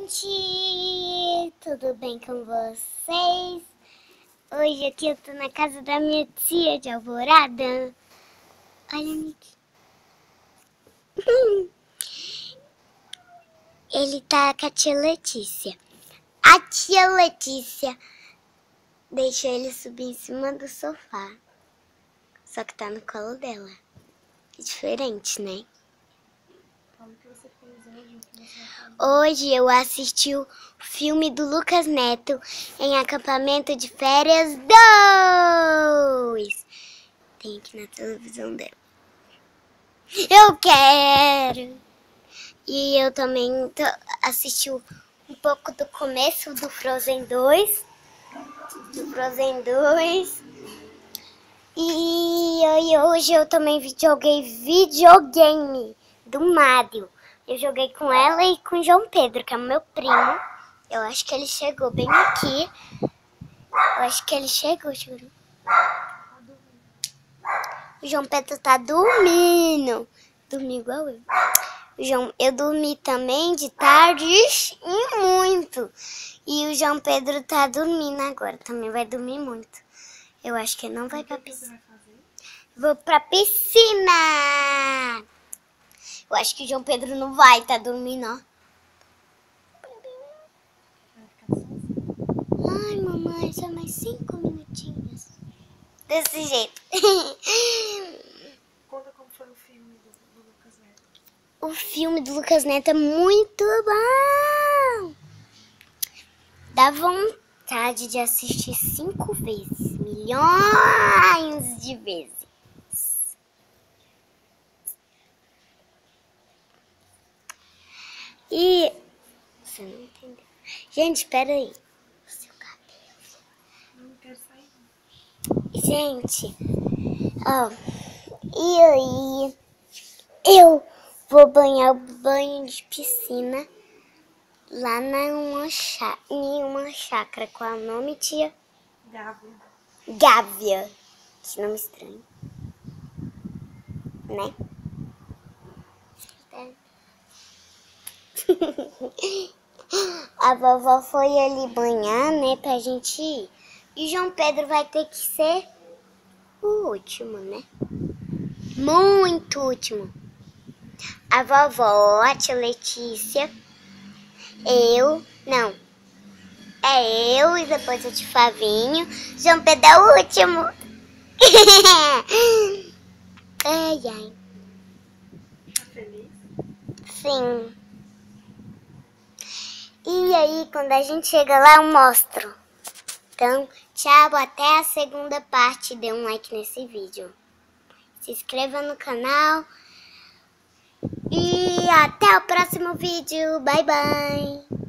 gente! Tudo bem com vocês? Hoje aqui eu tô na casa da minha tia de Alvorada. Olha, Nick. Ele tá com a tia Letícia. A tia Letícia deixou ele subir em cima do sofá. Só que tá no colo dela. É diferente, né? Hoje eu assisti o filme do Lucas Neto em Acampamento de Férias 2. Tem aqui na televisão dela. Eu quero! E eu também assisti um pouco do começo do Frozen 2. E hoje eu também joguei videogame do Mario. Eu joguei com ela e com o João Pedro, que é o meu primo. Eu acho que ele chegou bem aqui. Juro. O João Pedro tá dormindo. Dormi igual eu. Eu dormi também de tarde e muito. E o João Pedro tá dormindo agora. Também vai dormir muito. Eu acho que ele não vai pra piscina. Vou pra piscina! Eu acho que o João Pedro não vai, tá dormindo, ó. Ai, mamãe, só mais 5 minutinhos. Desse jeito. Conta como foi o filme do Lucas Neto. O filme do Lucas Neto é muito bom. Dá vontade de assistir 5 vezes. Milhões de vezes. E... Você não entendeu. Gente, espera aí. O seu cabelo. Não quero sair. Gente, ó. E aí? Eu vou banhar o banho de piscina lá em uma chácara. Qual é o nome, tia? Gávea. Que nome estranho. Né? A vovó foi ali banhar, né, pra gente ir. E o João Pedro vai ter que ser o último, né? Muito último. A vovó, a tia Letícia, eu e depois o tio Flavinho. João Pedro é o último. Ai, ai. Tá feliz? Sim. E aí, quando a gente chega lá, eu mostro. Então, tchau, até a segunda parte. Dê um like nesse vídeo. Se inscreva no canal. E até o próximo vídeo. Bye, bye.